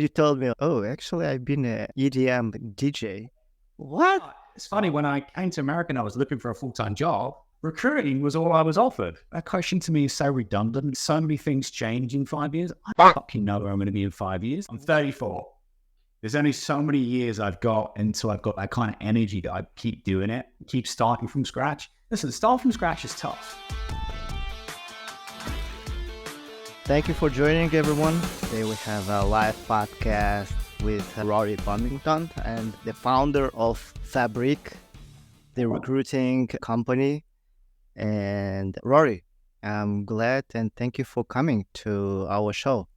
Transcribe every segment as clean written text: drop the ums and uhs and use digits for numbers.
You told me, oh, actually, I've been a EDM DJ. What? It's funny, when I came to America and I was looking for a full-time job, recruiting was all I was offered. That question to me is so redundant. So many things change in 5 years. I fucking know where I'm going to be in 5 years. I'm 34. There's only so many years I've got until I've got that kind of energy that I keep doing it, keep starting from scratch. Listen, starting from scratch is tough. Thank you for joining, everyone. Today we have a live podcast with Rory Bebbington and the founder of Fabric, the recruiting company. And Rory, I'm glad and thank you for coming to our show.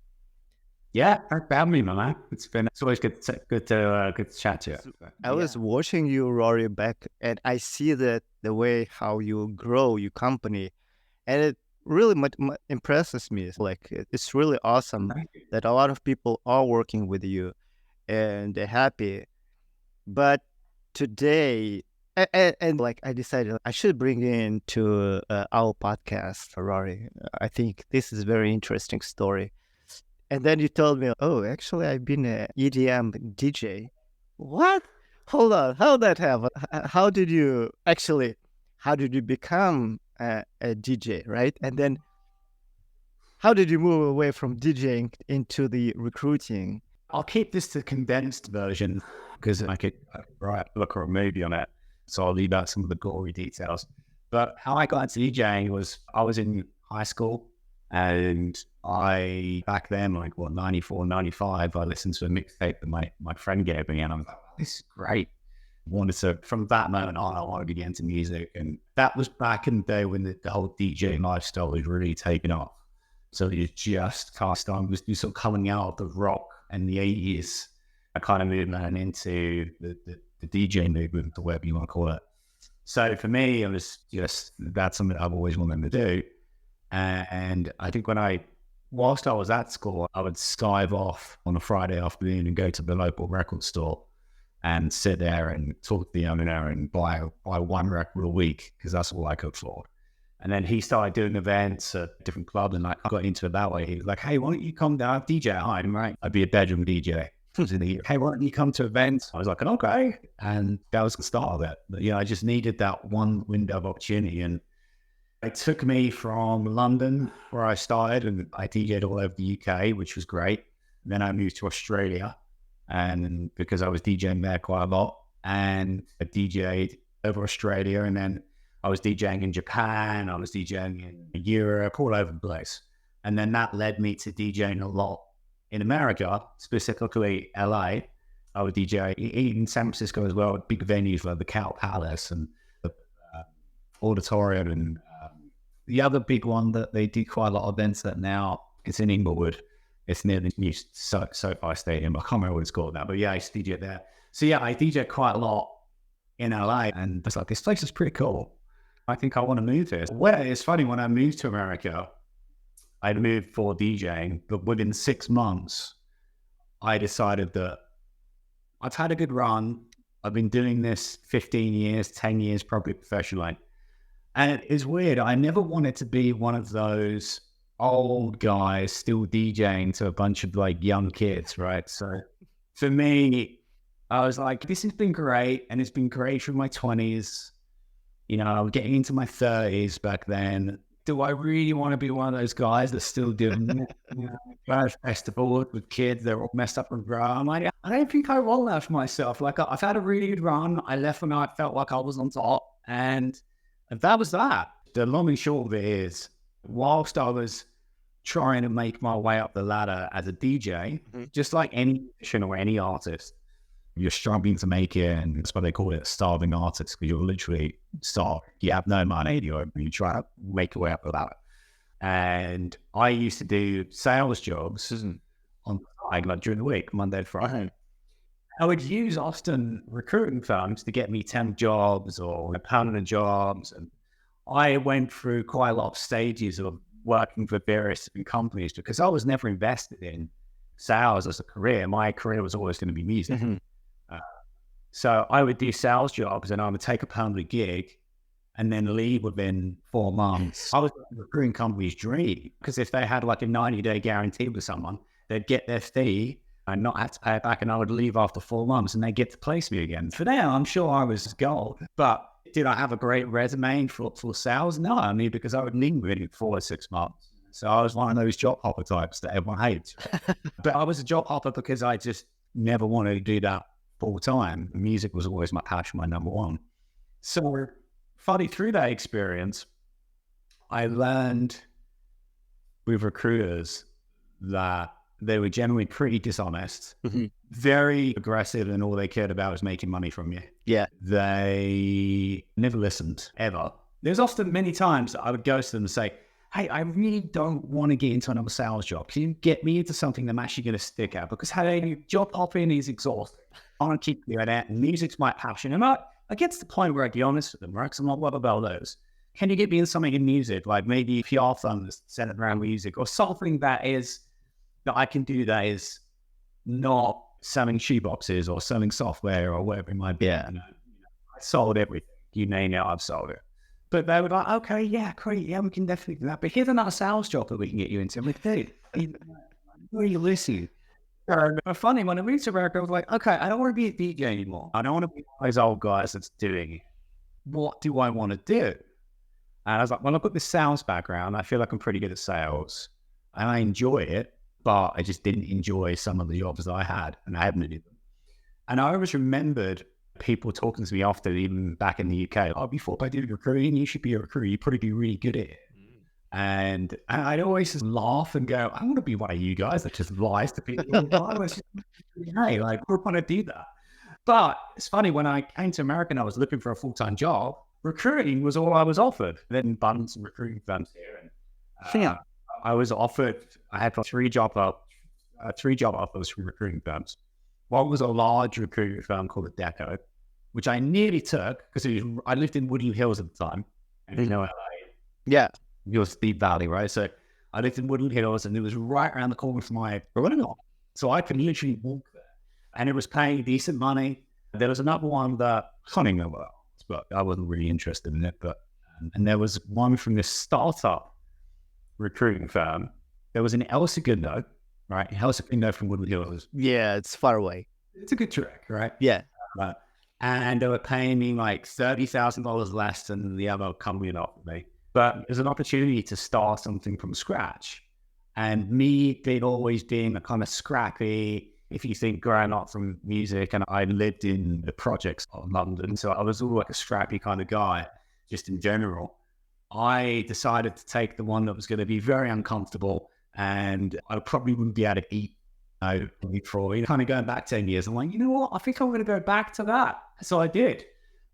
Yeah, thanks for having me, man. It's always good to chat to you. I was watching you, Rory, back, and I see that the way how you grow your company, and it really impresses me. Like, it's really awesome that a lot of people are working with you and they're happy. But today, and like, I decided I should bring in to our podcast, Rory. I think this is a very interesting story. And then you told me, oh, actually, I've been a EDM DJ. What? Hold on. How did that happen? How did you become a DJ, right? And then how did you move away from DJing into the recruiting? I'll keep this to condensed version because I could write a book or a movie on it. So I'll leave out some of the gory details. But how I got into DJing was I was in high school. And back then, 94, 95, I listened to a mixtape that my friend gave me, and I was like, oh, this is great. From that moment on, I wanted to get into music. And that was back in the day when the whole DJ lifestyle was really taking off. So it just cast on, was sort of coming out of the rock and the 80s, a kind of movement into the DJ movement, or whatever you want to call it. So for me, it was that's something I've always wanted to do. And I think whilst I was at school, I would skive off on a Friday afternoon and go to the local record store and sit there and talk to the owner and buy one record a week, because that's all I could afford. And then he started doing events at different clubs, and I got into it that way. He was like, hey, why don't you come down, DJ at home, right? I'd be a bedroom DJ. Hey, why don't you come to events? I was like, okay. And that was the start of it. But, I just needed that one window of opportunity. And it took me from London, where I started, and I DJed all over the UK, which was great. Then I moved to Australia, and because I was DJing there quite a lot, and I DJed over Australia, and then I was DJing in Japan, I was DJing in Europe, all over the place. And then that led me to DJing a lot in America, specifically LA. I would DJ in San Francisco as well, big venues like the Cow Palace and the Auditorium, and the other big one that they did quite a lot of events at now, it's in Inglewood. It's near the new SoFi Stadium. I can't remember what it's called now, but yeah, I used to DJ there. So yeah, I DJ quite a lot in LA, and it's like, this place is pretty cool. I think I want to move here. Well, it's funny, when I moved to America, I moved for DJing, but within 6 months, I decided that I've had a good run. I've been doing this 15 years, 10 years, probably professionally. And it's weird. I never wanted to be one of those old guys still DJing to a bunch of young kids, right? So for me, I was like, this has been great. And it's been great through my 20s. I'm getting into my 30s back then. Do I really want to be one of those guys that's still doing festivals with kids? They're all messed up and grown. I'm like, I don't think I want that for myself. I've had a really good run. I left when I felt like I was on top. And that was that. The long and short of it is, whilst I was trying to make my way up the ladder as a DJ, just like any musician or any artist, you're struggling to make it, and that's why they call it a starving artist, because you're literally starved. You have no money, you try to make your way up the ladder. And I used to do sales jobs on the side, during the week, Monday to Friday. I would use Austin recruiting firms to get me temp jobs or permanent jobs. And I went through quite a lot of stages of working for various different companies, because I was never invested in sales as a career. My career was always going to be music. So I would do sales jobs, and I would take a permanent gig and then leave within 4 months. I was a recruiting company's dream, because if they had a 90-day guarantee with someone, they'd get their fee, and not have to pay it back, and I would leave after 4 months and they get to place me again. For now, I'm sure I was gold, but did I have a great resume for sales? No, I mean, because I would need within 4 or 6 months. So I was one of those job hopper types that everyone hates. But I was a job hopper because I just never wanted to do that full time. Music was always my passion, my number one. So funny, through that experience, I learned with recruiters that they were generally pretty dishonest, very aggressive, and all they cared about was making money from you. Yeah. They never listened, ever. There's often many times that I would go to them and say, hey, I really don't want to get into another sales job. Can you get me into something that I'm actually going to stick at? Because hey, job hopping is exhausting. I want to keep doing that, and music's my passion. And I get to the point where I be honest with them, right? Because I'm not, what about those? Can you get me in something in music, like maybe PR funds centered around music, or something that I can do that is not selling shoeboxes or selling software or whatever it might be. Yeah. You know, I sold everything. You name it, I've sold it. But they were like, okay, yeah, great. Yeah, we can definitely do that. But here's another sales job that we can get you into. I'm like, dude, where are you listening? Funny, when I moved to America, I was like, okay, I don't want to be a DJ anymore. I don't want to be one of those old guys that's doing it. What do I want to do? And I was like, well, I've got this sales background. I feel like I'm pretty good at sales. And I enjoy it, but I just didn't enjoy some of the jobs that I had, and I haven't did them. And I always remembered people talking to me often, even back in the UK, oh, before I do recruiting, you should be a recruiter. You'd probably be really good at it. And I'd always just laugh and go, I want to be one of you guys that just lies to people. Hey, like, I want to do that. But it's funny, when I came to America and I was looking for a full-time job, recruiting was all I was offered. Then abundance of recruiting firms here. And I was offered, I had 3 job offers from recruiting firms. One was a large recruiting firm called Deco, which I nearly took because I lived in Woodland Hills at the time. And you know LA. Yeah. It was Deep Valley, right? So I lived in Woodland Hills, and it was right around the corner from my rental. So I could literally walk there. And it was paying decent money. There was another one that I can't even remember, but I wasn't really interested in it. But and there was one from this startup recruiting firm. There was in El Segundo, right? El Segundo from Woodland Hills. Yeah, it's far away. It's a good trek, right? Yeah. And they were paying me like $30,000 less than the other company offered me. But there's an opportunity to start something from scratch. And me always being a kind of scrappy, if you think growing up from music, and I lived in the projects of London, so I was all like a scrappy kind of guy, just in general. I decided to take the one that was going to be very uncomfortable, and I probably wouldn't be able to eat for kind of going back 10 years. I'm like, you know what? I think I'm going to go back to that. So I did.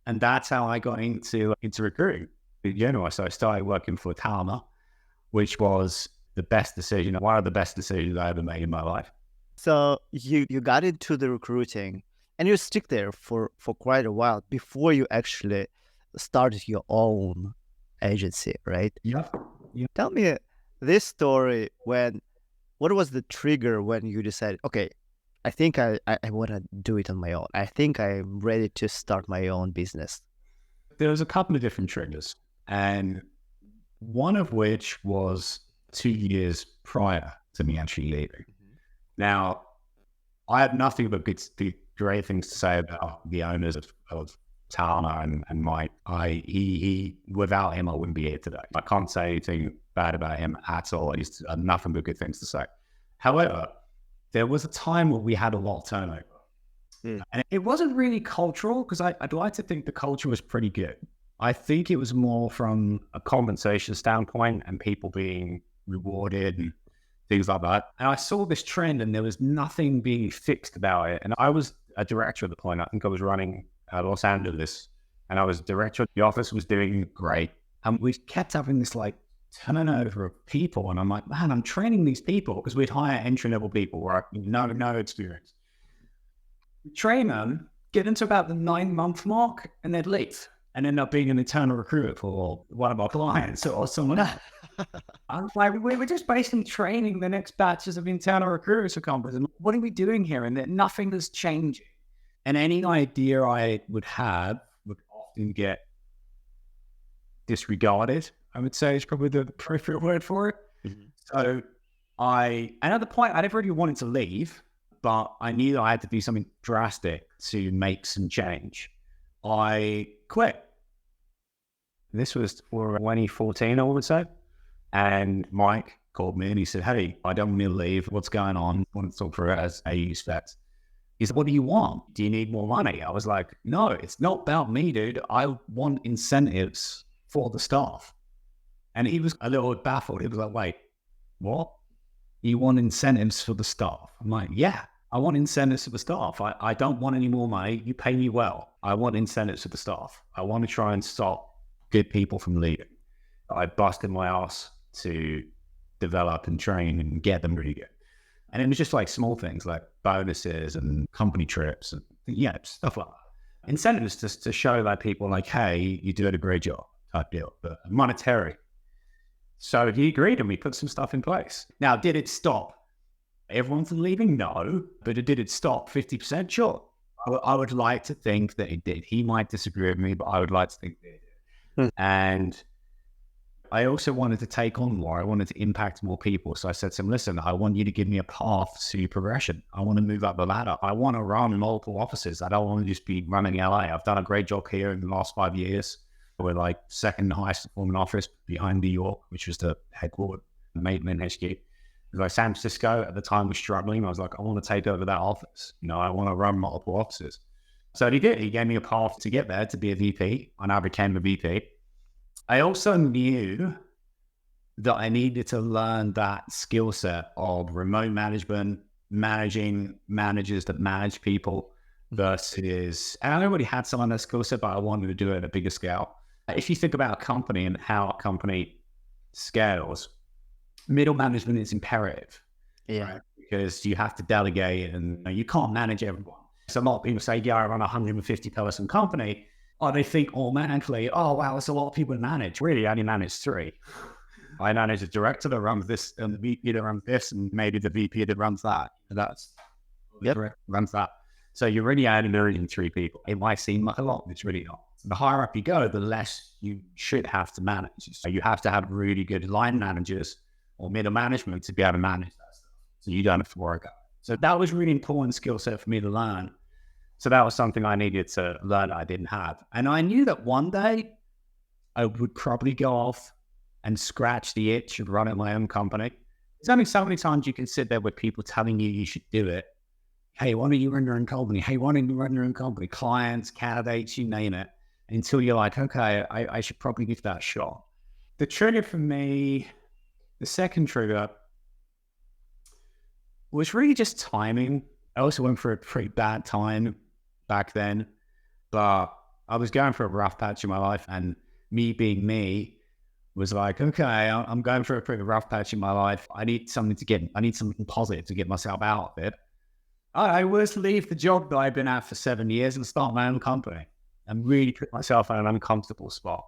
And that's how I got into recruiting. So I started working for Talma, which was the best decision, one of the best decisions I ever made in my life. So you got into the recruiting, and you stick there for quite a while before you actually started your own agency, right? Yeah. Tell me this story. What was the trigger when you decided, okay, I think I want to do it on my own. I think I'm ready to start my own business. There was a couple of different triggers, and one of which was 2 years prior to me actually leaving. Now, I have nothing but great things to say about the owners of Talma and Mike. Without him, I wouldn't be here today. I can't say anything bad about him at all. He's nothing but good things to say. However, there was a time where we had a lot of turnover. And it wasn't really cultural, because I'd like to think the culture was pretty good. I think it was more from a compensation standpoint and people being rewarded and things like that. And I saw this trend, and there was nothing being fixed about it. And I was a director at the point. I think I was running Los Angeles, and I was director. The office was doing great. And we kept having this like turnover of people. And I'm like, man, I'm training these people, because we'd hire entry-level people where no experience. We train them, get into about the 9-month mark, and they'd leave and end up being an internal recruiter for one of our clients or someone else. I was like, we were just basically training the next batches of internal recruiters for companies. And what are we doing here? And that nothing is changing. And any idea I would have would often get disregarded, I would say is probably the appropriate word for it. So and at the point, I never really wanted to leave, but I knew that I had to do something drastic to make some change. I quit. This was 2014, I would say. And Mike called me and he said, "Hey, I don't want to leave. What's going on? I want to talk for it as a spec." He said, "What do you want? Do you need more money?" I was like, "No, it's not about me, dude. I want incentives for the staff." And he was a little baffled. He was like, "Wait, what? You want incentives for the staff?" I'm like, "Yeah, I want incentives for the staff. I don't want any more money. You pay me well. I want incentives for the staff. I want to try and stop good people from leaving." I busted my ass to develop and train and get them really good. And it was just like small things like bonuses and company trips and stuff like that. Incentives just to show that people like, "Hey, you're doing a great job," type deal, but monetary. So he agreed and we put some stuff in place. Now, did it stop everyone from leaving? No. But did it stop 50%? Sure. I would like to think that it did. He might disagree with me, but I would like to think that it did. And I also wanted to take on more. I wanted to impact more people. So I said to him, "Listen, I want you to give me a path to progression. I want to move up the ladder. I want to run multiple offices. I don't want to just be running LA. I've done a great job here in the last 5 years. We're like second highest performing office behind New York, which was the headquarters, Maitland HQ. Like San Francisco at the time was struggling. I was like, I want to take over that office. I want to run multiple offices." So he did. He gave me a path to get there, to be a VP, and I became a VP. I also knew that I needed to learn that skill set of remote management, managing managers that manage people versus, and I already had some of that skill set, but I wanted to do it at a bigger scale. If you think about a company and how a company scales, middle management is imperative. Yeah. Right? Because you have to delegate and you can't manage everyone. So a lot of people say, "Yeah, I run a 150 person company." Or they think automatically, "Oh, wow, that's a lot of people to manage." Really, I only manage 3. I manage a director that runs this and the VP that runs this and maybe the VP that runs that. And that's the director runs that. So you're really only managing 3 people. It might seem like a lot, but it's really not. The higher up you go, the less you should have to manage. So you have to have really good line managers or middle management to be able to manage that stuff. So you don't have to worry about it. So that was really important skill set for me to learn. So that was something I needed to learn that I didn't have. And I knew that one day I would probably go off and scratch the itch of running my own company. There's only so many times you can sit there with people telling you should do it. "Hey, why don't you run your own company? Hey, why don't you run your own company?" Clients, candidates, you name it. Until you're like, okay, I should probably give that a shot. The trigger for me, the second trigger, was really just timing. I also went for a pretty bad time back then, but I was going for a rough patch in my life, and me being me was like, okay, I'm going for a pretty rough patch in my life. I need something positive to get myself out of it. I was to leave the job that I've been at for 7 years and start my own company and really put myself in an uncomfortable spot,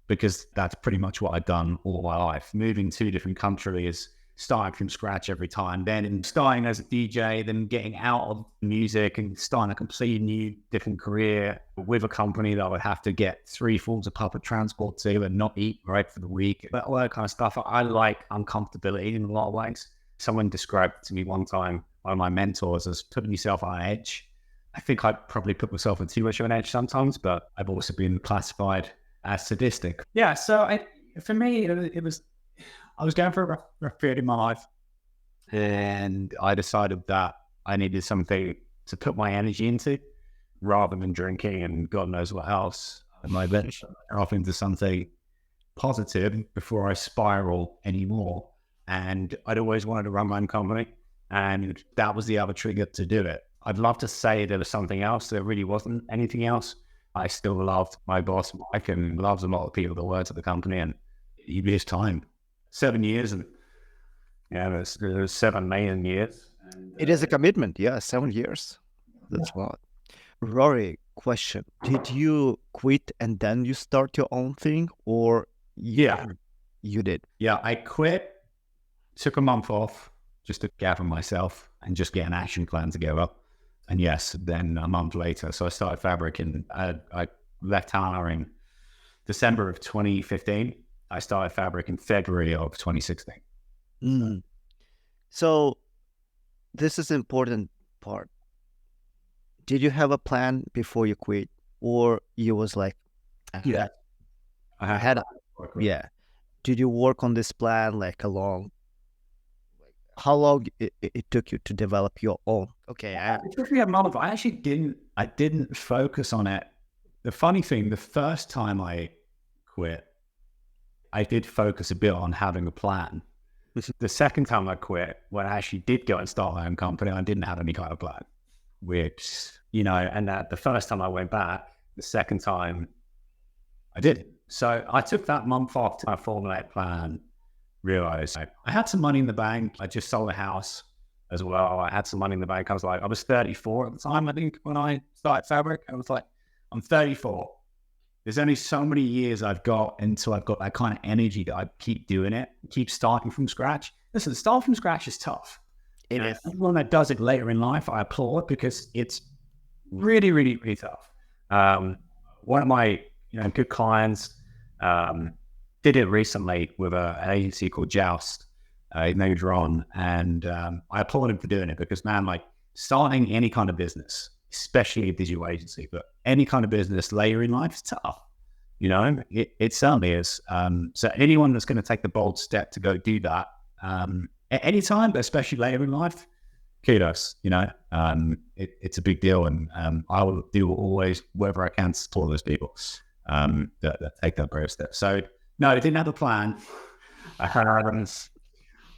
because that's pretty much what I've done all my life. Moving to different countries, starting from scratch every time, then starting as a DJ, then getting out of music and starting a completely new, different career with a company that I would have to get 3 forms of public transport to and not eat right for the week. But all that kind of stuff. I like uncomfortability in a lot of ways. Someone described it to me one time, one of my mentors, as putting yourself on edge. I think I probably put myself on too much of an edge sometimes, but I've also been classified as sadistic. Yeah, so for me, it was, I was going for a rough period in my life, and I decided that I needed something to put my energy into rather than drinking and God knows what else. And I ventured off into something positive before I spiral anymore. And I'd always wanted to run my own company, and that was the other trigger to do it. I'd love to say there was something else. There really wasn't anything else. I still loved my boss, Mike, and loves a lot of people that worked at the company, and it was time. 7 years, and there's 7 million years. And, It is a commitment. Yeah, 7 years. That's what. Rory, question. Did you quit and then you start your own thing, or Yeah, you did? yeah, I quit, took a month off just to gather myself and just get an action plan together. And yes, then a month later, so I started Fabric, and I left Hana in December of 2015. I started Fabric in February of 2016. So this is important part, did you have a plan before you quit, or you was like, Yeah. I I had a, yeah. Did you work on this plan like along? How long it took you to develop your own? Okay, It took me a month. I actually didn't focus on it. The funny thing, the first time I quit, I did focus a bit on having a plan. The second time I quit, when I actually did go and start my own company, I didn't have any kind of plan, which, and that the first time I went back, the second time I did. So I took that month off to formulate a plan, realized I had some money in the bank. I just sold a house as well. I had some money in the bank. I was 34 at the time, I think, when I started Fabric. I was like, I'm 34. There's only so many years I've got until I've got that kind of energy that I keep doing it, keep starting from scratch. Listen, starting from scratch is tough. it is. Everyone that does it later in life, I applaud, because it's really, really, really tough. One of my good clients did it recently with an agency called Joust. His name is Ron, and I applaud him for doing it, because, man, like, starting any kind of business, especially a digital agency, but any kind of business later in life is tough. It certainly is. So anyone that's going to take the bold step to go do that at any time, but especially later in life, kudos. It's a big deal, and I will do always whatever I can to support those people that take that brave step. So no, I didn't have a plan.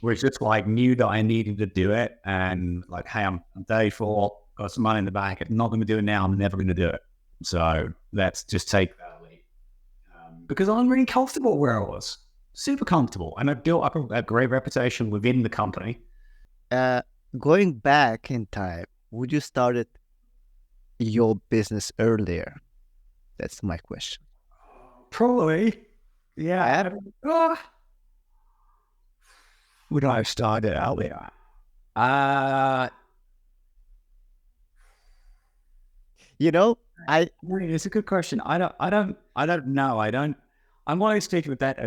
Was just like, knew that I needed to do it, and like, hey, I'm 34, got some money in the bank. I'm not going to do it now. I'm never going to do it. So let's just take that leap, because I'm really comfortable where I was, super comfortable, and I built up a great reputation within the company. Going back in time, would you started your business earlier? That's my question. Probably, yeah. Would I have started earlier? It's a good question. I don't know. I'm always speaking with that.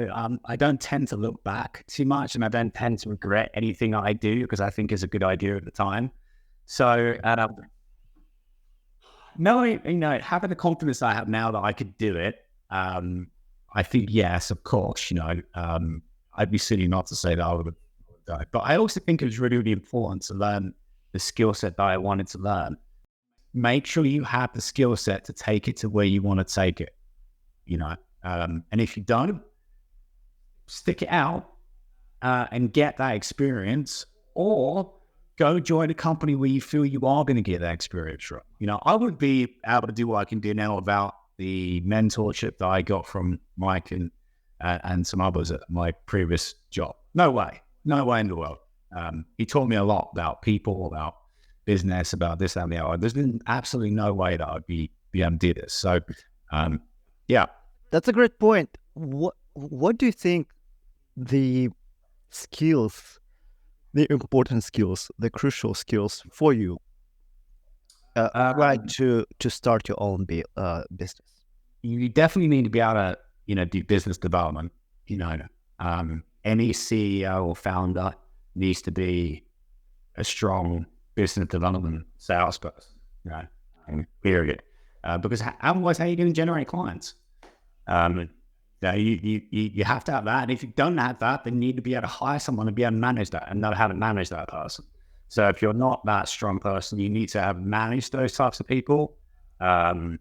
I don't tend to look back too much, and I don't tend to regret anything I do, because I think it's a good idea at the time. So, knowing, having the confidence I have now that I could do it, I think, yes, of course, I'd be silly not to say that I would have done it. But I also think it was really, really important to learn the skill set that I wanted to learn. Make sure you have the skill set to take it to where you want to take it, and if you don't, stick it out and get that experience, or go join a company where you feel you are going to get that experience from. I would be able to do what I can do now without the mentorship that I got from Mike and some others at my previous job. No way in the world. He taught me a lot about people, about business, about this and the other. There's been absolutely no way that I'd be able to do this. So, yeah. That's a great point. What do you think the skills, the important skills, the crucial skills for you, right, to start your own business? You definitely need to be able to, do business development. Any CEO or founder needs to be a strong business development salesperson, period. Because otherwise, how are you going to generate clients? You have to have that. And if you don't have that, then you need to be able to hire someone to be able to manage that and know how to manage that person. So if you're not that strong person, you need to have managed those types of people, and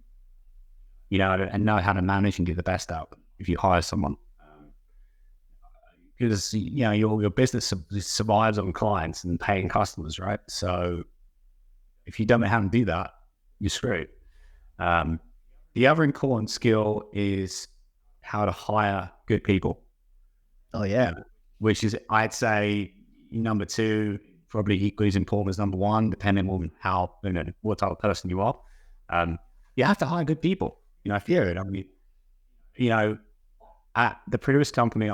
know how to manage and get the best out of them if you hire someone. Because, your business survives on clients and paying customers, right? So if you don't know how to do that, you're screwed. The other important skill is how to hire good people. Oh, yeah. Which is, I'd say, number two, probably equally as important as number one, depending on how, what type of person you are. You have to hire good people, period. I mean, at the previous company,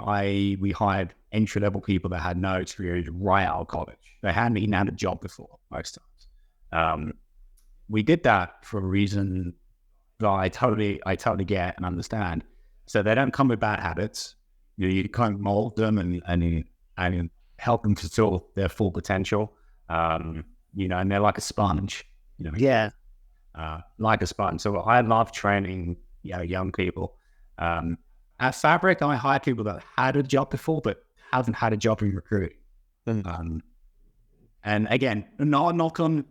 we hired entry-level people that had no experience right out of college. They hadn't even had a job before, most times. We did that for a reason that I totally get and understand. So they don't come with bad habits. You kind of mold them and help them fulfill their full potential. and they're like a sponge, Yeah. like a sponge. So I love training, young people. At Fabric, I hire people that had a job before, but haven't had a job in recruiting. Mm. And again, not a knock on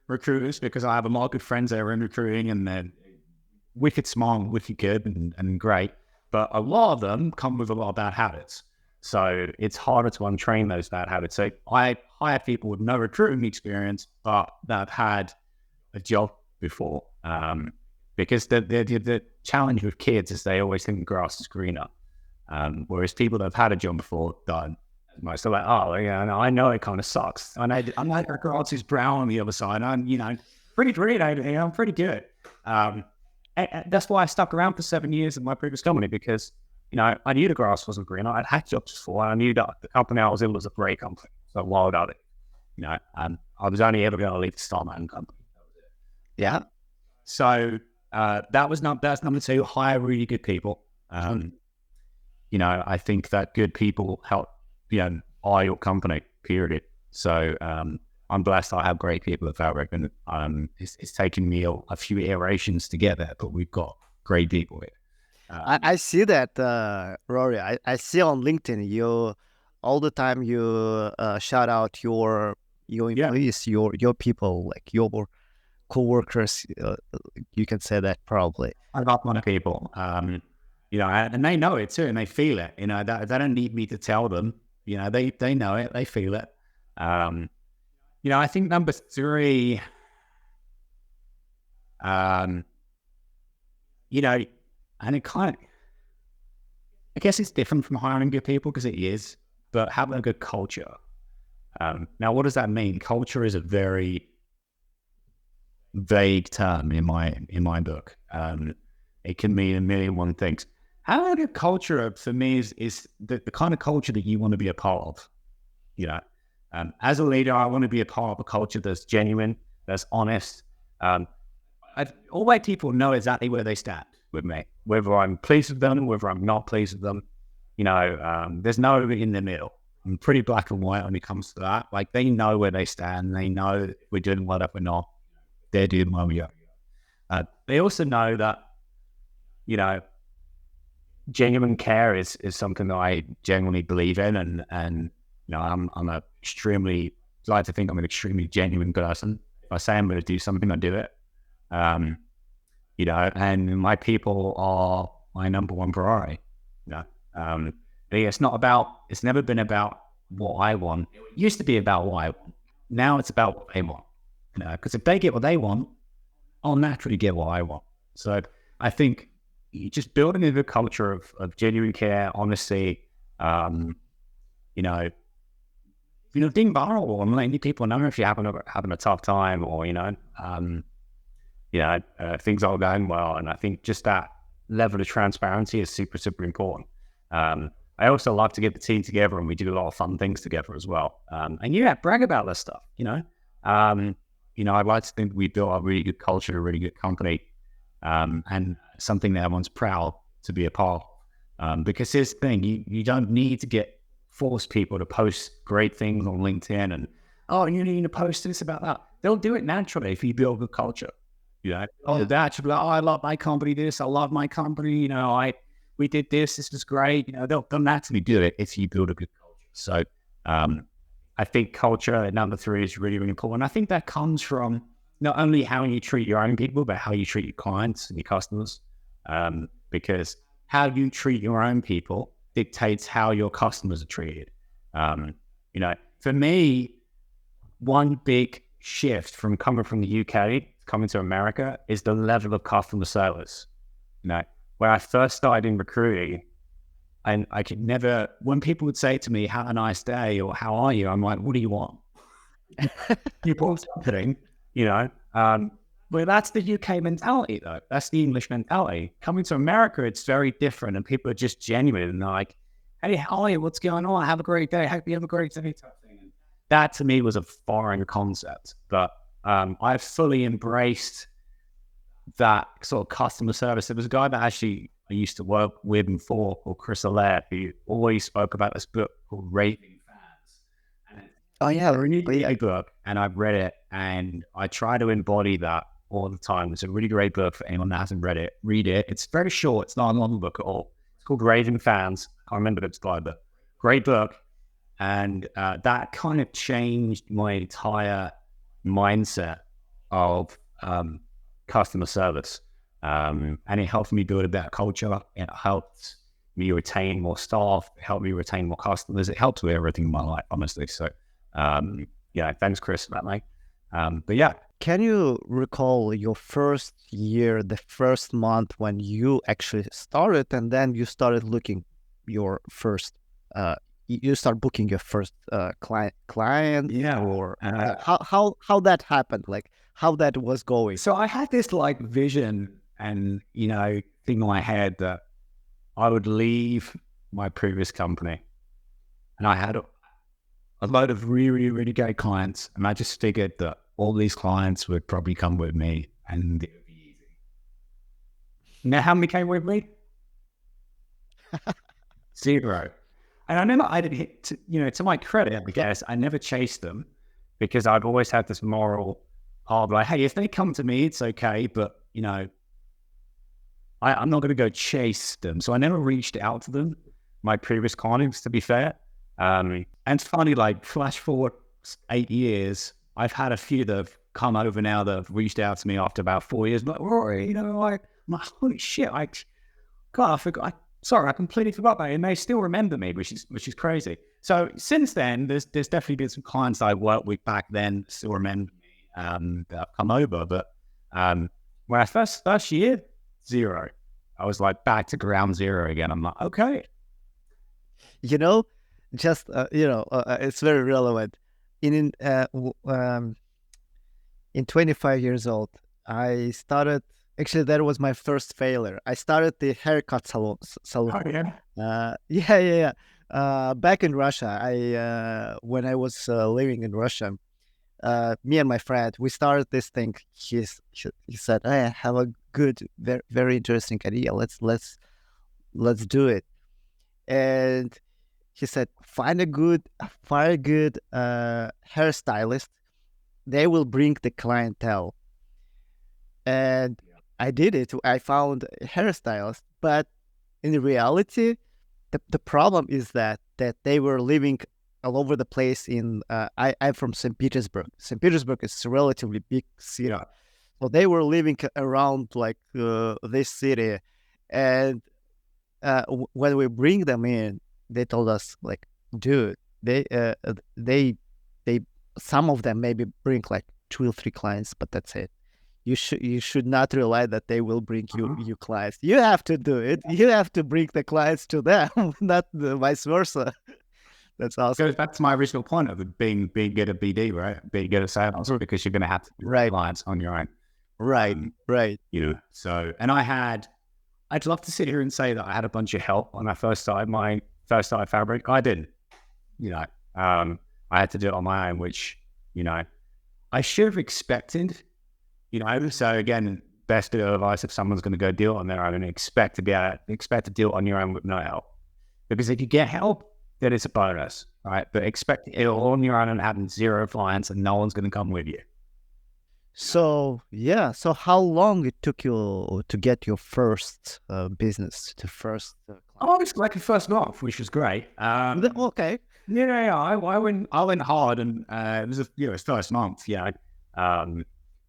recruiters, because I have a lot of good friends that are in recruiting and they're wicked smart, wicked good and great. But a lot of them come with a lot of bad habits. So it's harder to untrain those bad habits. So I hire people with no recruiting experience, but that have had a job before. Because the challenge with kids is they always think the grass is greener. Whereas people that have had a job before don't. Most are like, oh, yeah, no, I know it kind of sucks. I know the grass is brown on the other side. I'm, pretty green over here. I'm pretty good. And that's why I stuck around for 7 years in my previous company, because, I knew the grass wasn't green. I'd had jobs before. I knew that the company I was in was a great company. So why would I leave? I was only ever going to leave to start my own company. Yeah. So that's number two, hire really good people. I think that good people help, are your company, period. So I'm blessed I have great people at Fabric, and it's taken me a few iterations to get there, but we've got great people here. I see that, Rory. I see on LinkedIn you all the time you shout out your employees, your people, like your co-workers. You can say that probably. I love my people, and they know it too, and they feel it. They don't need me to tell them. They know it, they feel it. I think number three, and it kind of, I guess it's different from hiring good people, because it is, but having a good culture. Now, what does that mean? Culture is a very vague term in my book. It can mean a million and one things. Having a good culture for me is the kind of culture that you want to be a part of. As a leader, I want to be a part of a culture that's genuine, that's honest. All my people know exactly where they stand with me, whether I'm pleased with them, whether I'm not pleased with them. There's no in the middle. I'm pretty black and white when it comes to that. Like, they know where they stand. They know if we're doing well, if we're not. They're doing well, we are. They also know that, genuine care is something that I genuinely believe in, and I'm like to think I'm an extremely genuine person. If I say I'm going to do something, I do it. And my people are my number one priority. It's never been about what I want. It used to be about what I want. Now it's about what they want. Because if they get what they want, I'll naturally get what I want. So I think just building a good culture of genuine care, honesty, being vulnerable and letting people know if you're having a tough time, or things aren't going well. And I think just that level of transparency is super, super important. I also love to get the team together, and we do a lot of fun things together as well. And brag about this stuff. I'd like to think we built a really good culture, a really good company, and something that everyone's proud to be a part of. Because here's the thing, you don't need to force people to post great things on LinkedIn and, oh, you need to post this about that. They'll do it naturally if you build a good culture. That should be like, oh, I love my company, this, I love my company, we did this was great. They'll naturally do it if you build a good culture. So I think culture at number three is really, really important. I think that comes from not only how you treat your own people, but how you treat your clients and your customers. Because how you treat your own people dictates how your customers are treated. For me, one big shift from coming from the UK, coming to America, is the level of customer service. When I first started in recruiting, and I could never, when people would say to me, have a nice day, or how are you? I'm like, what do you want? You want something, but that's the UK mentality, though. That's the English mentality. Coming to America, it's very different, and people are just genuine and like, hey, how are you? What's going on? Have a great day. Hope you have a great day. Type thing. And that to me was a foreign concept, but I've fully embraced that sort of customer service. There was a guy that actually I used to work with before, called Chris Allaire, who always spoke about this book called Raving Fans. And Oh yeah, A really but yeah, great book, and I've read it, and I try to embody that all the time. It's a really great book for anyone that hasn't read it. Read it. It's very short. It's not a long book at all. It's called Raving Fans. I can't remember the title, but great book. And that kind of changed my entire mindset of customer service. And it helped me build a better culture. It helped me retain more staff. It helped me retain more customers. It helped with everything in my life, honestly. So, yeah, thanks, Chris, for that, mate. But yeah. can you recall your first year, the first month when you actually started, and then you started looking your first, you start booking your first client, Yeah. or how that happened, like how that was going? So I had this like vision and, thing in my head that I would leave my previous company, and I had a load of really, really great clients. And I just figured that all these clients would probably come with me and it would be easy. Now, how many came with me? Zero. And I never, I didn't hit, to my credit, I guess, I never chased them because I've always had this moral of like, hey, if they come to me, it's okay. But, I'm not going to go chase them. So I never reached out to them, my previous clients, to be fair. And it's funny, like flash forward 8 years, I've had a few that have come over now that have reached out to me after about 4 years. Like, Rory, I'm like, holy shit, God, I forgot. Sorry, I completely forgot about it. And they still remember me, which is crazy. So since then, there's definitely been some clients I worked with back then that still remember me that have come over. But when I first year, zero. I was like back to ground zero again. I'm like, okay. You know, just it's very relevant. In 25 years old, I started. Actually, that was my first failure. I started the haircut salon. Oh, yeah. Back in Russia, when I was living in Russia, me and my friend, we started this thing. He said, "I have a good, very, very interesting idea. Let's do it." And he said, find a good hairstylist. They will bring the clientele. And I did it. I found a hairstylist, but in reality, the problem is that they were living all over the place. I'm from St. Petersburg. St. Petersburg is a relatively big city. Yeah. So they were living around like this city. And when we bring them in, they told us like, dude, they some of them maybe bring like 2 or 3 clients, but that's it. You should not rely that they will bring you clients. You have to do it. You have to bring the clients to them, not the vice versa. That's awesome. Goes back to my original point of being good at BD, right? Being good at sales, because you're going to have to do Right. clients on your own. Right. Right. So, and I'd love to sit here and say that I had a bunch of help when I first started fabric. I didn't, I had to do it on my own, which, I should have expected, so again, best bit of advice if someone's going to go deal on their own, and expect to deal on your own with no help. Because if you get help, then it's a bonus, right? But expect it all on your own and having 0 clients and no one's going to come with you. So how long it took you to get your first business, the first Oh, it's like the first month, which was great. okay. Yeah, I went hard, and it was his first month,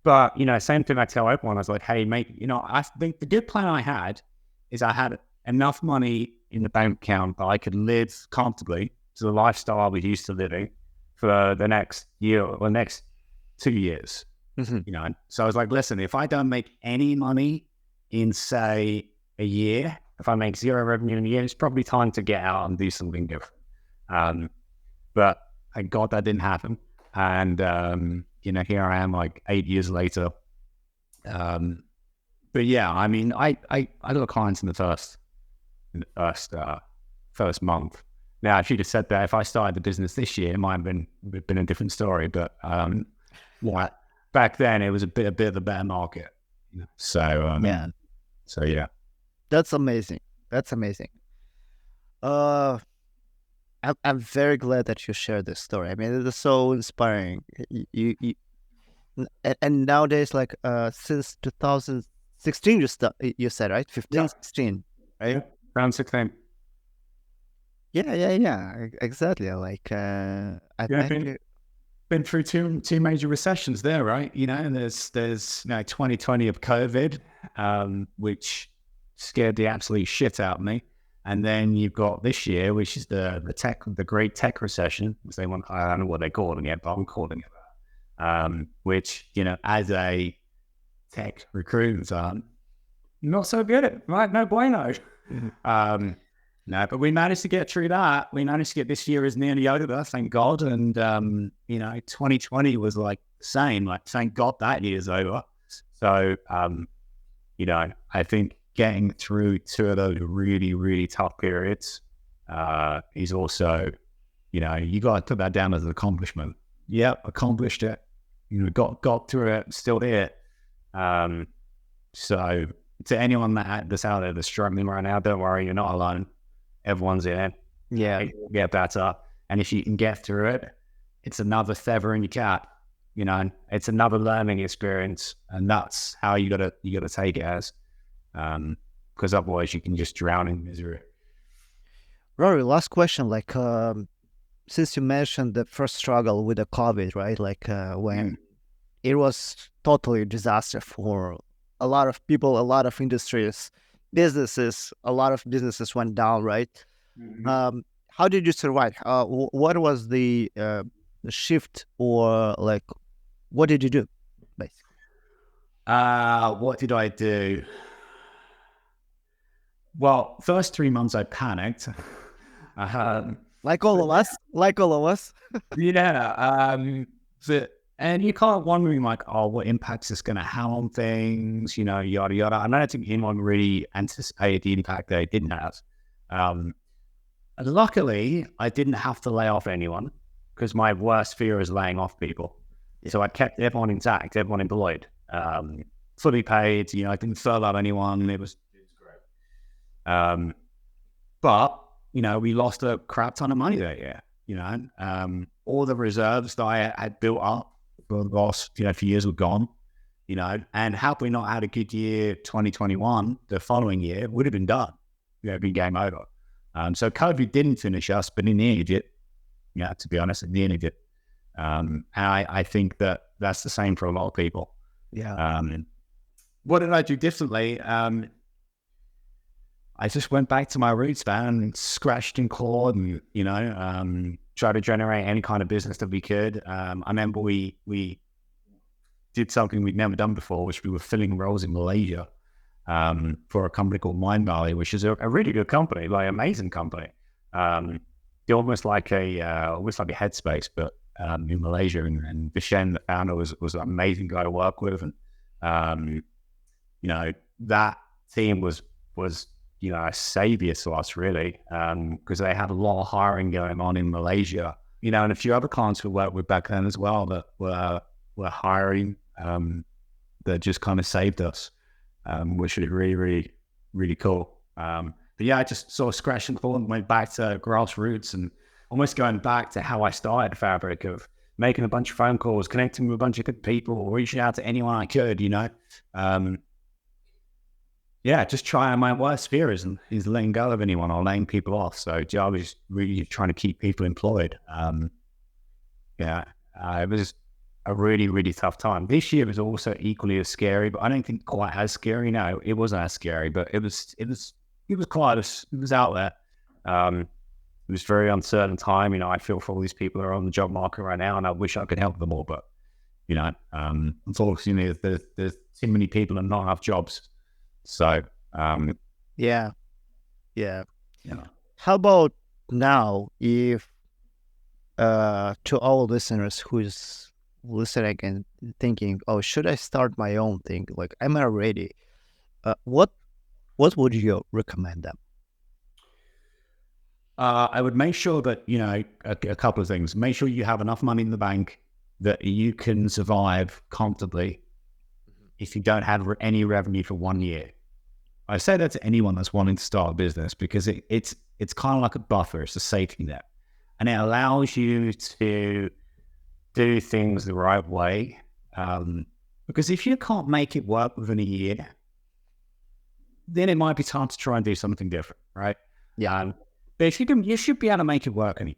but same thing I tell everyone. I was like, hey, mate, I think the good plan I had is I had enough money in the bank account that I could live comfortably to the lifestyle I was used to living for the next year or next 2 years. Mm-hmm. So I was like, listen, if I don't make any money in, say, a year, if I make 0 revenue in a year, it's probably time to get out and do something different. But thank God that didn't happen. And, here I am like 8 years later. But yeah, I mean, I got clients in the first month. Now, if you'd have said that, if I started the business this year, it might have been a different story. But back then it was a bit of a better market. So So yeah. That's amazing. I I'm very glad that you shared this story. I mean, it is so inspiring. And nowadays, like since 2016, you said, right? 15, Yeah. 16, right? Yeah. Around 16. Yeah. Exactly. Like I Yeah, think been through two major recessions there, right? And there's 2020 of COVID, which scared the absolute shit out of me. And then you've got this year, which is the great tech recession. I don't know what they're calling it, but I'm calling it that. Which, as a tech recruiter, not so good at, right? No bueno. Um, no, but we managed to get through that. We managed to get this year is nearly over, thank God. And 2020 was like the same. Like, thank God that year's over. So I think getting through two of those really, really tough periods is also, you got to put that down as an accomplishment. Yep, accomplished it. Got through it, still here. So to anyone that's out there that's struggling right now, don't worry, you're not alone. Everyone's in it. yeah. It will get better. And if you can get through it, it's another feather in your cap. It's another learning experience, and that's how you gotta take it as. Because otherwise you can just drown in misery. Rory, last question. Like, since you mentioned the first struggle with the COVID, right? Like when it was totally a disaster for a lot of people, a lot of industries, businesses. A lot of businesses went down, right? Mm-hmm. How did you survive? What was the shift, or like, what did you do, basically? What did I do? Well, first 3 months I panicked. Like all of us. Like all of us. Yeah. And you're kind of wondering, like, oh, what impacts is going to have on things, yada, yada. And I don't think anyone really anticipated the impact that it didn't have. And luckily, I didn't have to lay off anyone, because my worst fear is laying off people. Yeah. So I kept everyone intact, everyone employed, fully paid. I didn't furlough anyone. It was great. But we lost a crap ton of money that year. All the reserves that I had built up for the last few years were gone. And had we not had a good year, 2021, the following year would have been done. Been game over. So COVID didn't finish us, but it needed it. To be honest, it needed it. And I think that's the same for a lot of people. Yeah. What did I do differently? I just went back to my roots, man, and scratched and clawed and, tried to generate any kind of business that we could. I remember we did something we'd never done before, which we were filling roles in Malaysia for a company called Mind Valley, which is a really good company, like amazing company. They're almost like a Headspace, but in Malaysia. And Vishen, the founder, was an amazing guy to work with. And, that team was a savior to us, really, because they had a lot of hiring going on in Malaysia, and a few other clients we worked with back then as well that were hiring, that just kind of saved us, which was really, really, really cool. But yeah, I just sort of scratched and clawed and went back to grassroots and almost going back to how I started Fabric, of making a bunch of phone calls, connecting with a bunch of good people, reaching out to anyone I could, yeah, just trying my worst fear is letting go of anyone or laying people off. So I was really trying to keep people employed. It was a really, really tough time. This year was also equally as scary, but I don't think quite as scary. No, it wasn't as scary, but it was quite, it was out there. It was a very uncertain time. I feel for all these people who are on the job market right now, and I wish I could help them all, but unfortunately, there's too many people and not enough jobs. So, yeah. How about now, if to all listeners who's listening and thinking, oh, should I start my own thing? Like, am I ready? What would you recommend them? I would make sure that, a couple of things. Make sure you have enough money in the bank that you can survive comfortably if you don't have any revenue for 1 year. I say that to anyone that's wanting to start a business, because it's kind of like a buffer. It's a safety net. and it allows you to do things the right way. Because if you can't make it work within a year, then it might be time to try and do something different, right? Yeah. But if you can, you should be able to make it work in a year,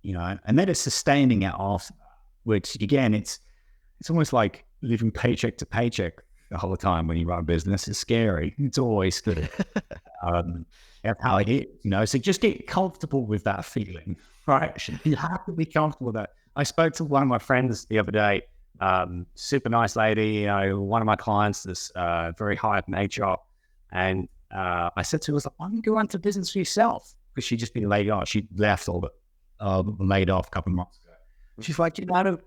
you know, and then it's sustaining it after that, which again, it's almost like living paycheck to paycheck the whole time when you run a business. It's scary. It's always good. That's how it is, you know, so just get comfortable with that feeling, right? You have to be comfortable with that. I spoke to one of my friends the other day, super nice lady, you know, one of my clients, this very high up in HR. And I said to her, I was like, why don't you go into business for yourself? Because she'd just been laid off. She'd left all but laid off a couple of months ago. She's like, you know,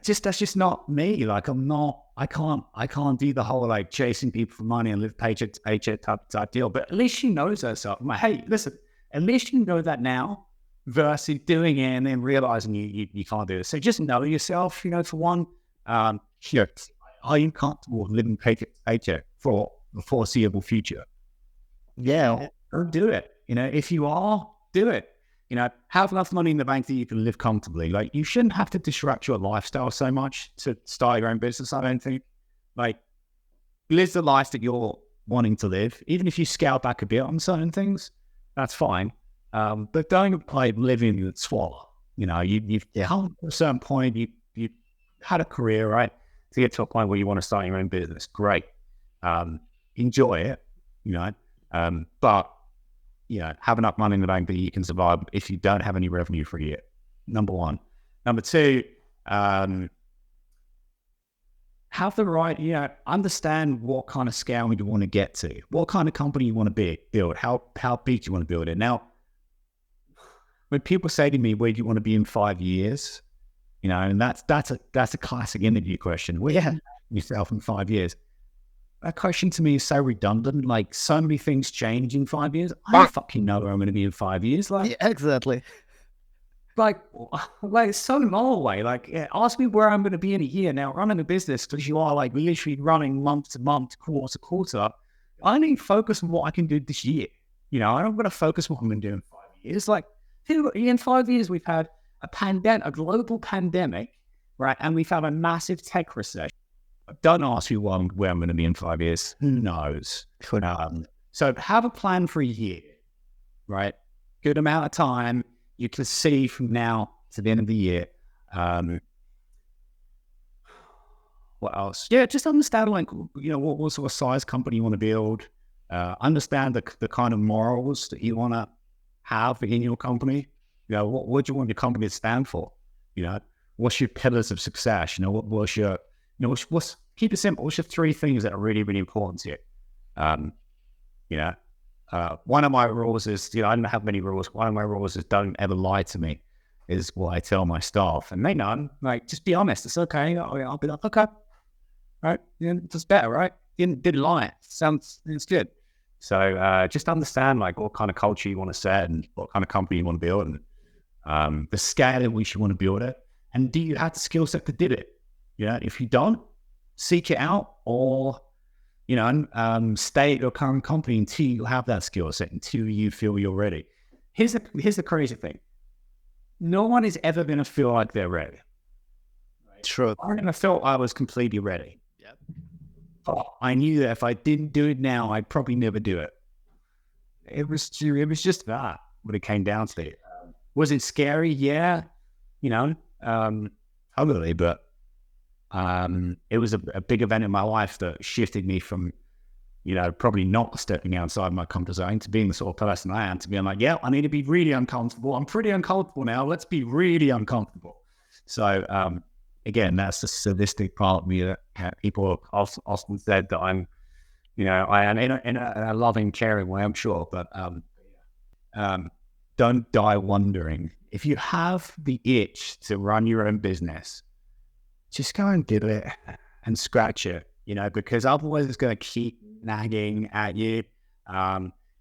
that's just not me. Like I can't do the whole like chasing people for money and live paycheck to paycheck type deal. But at least she knows herself. I'm like, hey, listen, at least you know that now versus doing it and then realizing you can't do it. So just know yourself, you know, for one, sure. Are you comfortable living paycheck to paycheck for the foreseeable future? Yeah. Or do it. You know, if you are, do it. You know, have enough money in the bank that you can live comfortably. Like, you shouldn't have to disrupt your lifestyle so much to start your own business, I don't think. Like, live the life that you're wanting to live. Even if you scale back a bit on certain things, that's fine. But don't like living with swallow. You know, you've come to a certain point, you've had a career, right? To get to a point where you want to start your own business. Great. Enjoy it, you know. But you know, have enough money in the bank that you can survive if you don't have any revenue for a year. Number one. Number two, have the right, you know, understand what kind of scale you want to get to, what kind of company you want to build, how big you want to build it. Now, when people say to me, where do you want to be in 5 years? You know, and that's a classic interview question. Where do you see yourself in 5 years? That question to me is so redundant. Like, so many things change in 5 years. I don't fucking know where I'm going to be in 5 years. Like, Yeah, exactly. like it's so far away. Like, ask me where I'm going to be in a year. Now, running a business, because you are like literally running month to month, quarter to quarter, I need to focus on what I can do this year. You know, I'm going to focus on what I'm going to do in 5 years. Like, in 5 years, we've had a global pandemic, right? And we've had a massive tech recession. Don't ask me where I'm going to be in 5 years. Who knows? So have a plan for a year, right? Good amount of time. You can see from now to the end of the year. What else? Yeah, just understand, like, you know, what sort of size company you want to build. Understand the kind of morals that you want to have in your company. You know, what do you want your company to stand for? You know, what's your pillars of success? You know, what's your, you know, what's keep it simple. What's your 3 things that are really, really important to you? You know, one of my rules is, you know, I don't have many rules. One of my rules is don't ever lie to me, is what I tell my staff. And they know, like, just be honest. It's okay. I'll be like, okay, right? Yeah, it's better, right? Didn't lie. It's good. So just understand, like, what kind of culture you want to set and what kind of company you want to build, and the scale at which you want to build it. And do you have the skill set to do it? You know, if you don't, seek it out, or, you know, stay at your current company until you have that skill set, until you feel you're ready. Here's the crazy thing. No one is ever going to feel like they're ready. Right? True. I never felt I was completely ready. Yep. Oh, I knew that if I didn't do it now, I'd probably never do it. It was just that, what it came down to. Was it scary? Yeah. You know, ugly, but it was a big event in my life that shifted me from, you know, probably not stepping outside my comfort zone to being the sort of person I am, to being like, yeah, I need to be really uncomfortable. I'm pretty uncomfortable now. Let's be really uncomfortable. So, again, that's the sadistic part of me that people often said that I'm, you know, I am in a loving, caring way, I'm sure, but don't die wondering. If you have the itch to run your own business, just go and do it and scratch it, you know, because otherwise it's going to keep nagging at you.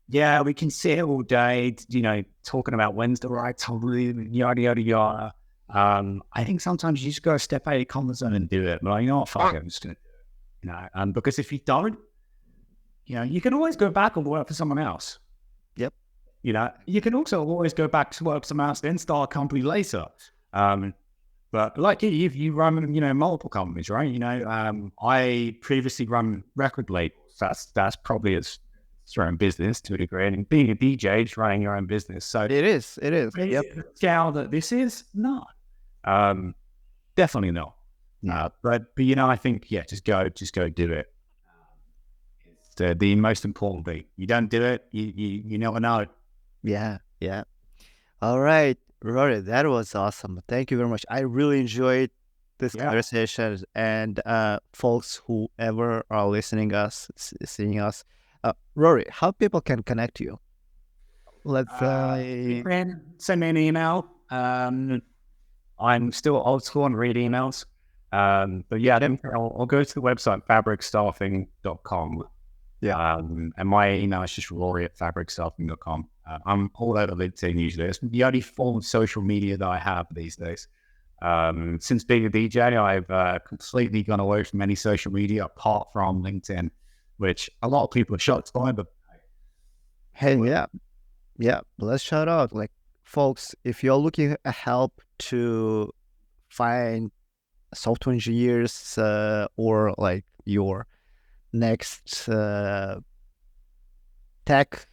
Yeah, we can sit here all day, you know, talking about when's the right time, yada, yada, yada. I think sometimes you just got to step out of your comfort zone and do it. But you know what, fuck it, I'm just going to do it. You know, because if you don't, you know, you can always go back and work for someone else. Yep. You know, you can also always go back to work somewhere else, then start a company later. But like you run, you know, multiple companies, right? You know, I previously run record labels. That's probably its your own business to a degree. And being a DJ is running your own business. So It is. It is. Yep. the scale that this is, no, definitely not. But you know, I think just go do it. It's the most important thing. You don't do it, you never know. Yeah. Yeah. All right, Rory, that was awesome. Thank you very much. I really enjoyed this conversation, and folks, whoever are listening us, seeing us, Rory, how people can connect to you? Let's Send me an email. I'm still old school and read emails. But yeah, I'll go to the website fabricstaffing.com. And my email is just rory@fabricstaffing.com. I'm all over LinkedIn usually. It's the only form of social media that I have these days. Since being a DJ, I've completely gone away from any social media apart from LinkedIn, which a lot of people are shocked by. But hey, yeah, let's shout out, like, folks, if you're looking at help to find software engineers or like your next tech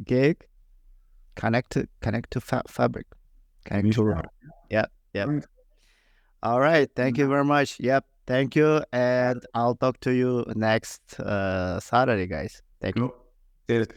gig, connect to Fabric, connect to Rory. Yep. All right, thank you very much. Yep, thank you, and I'll talk to you next Saturday, guys. Thank you. Cheers.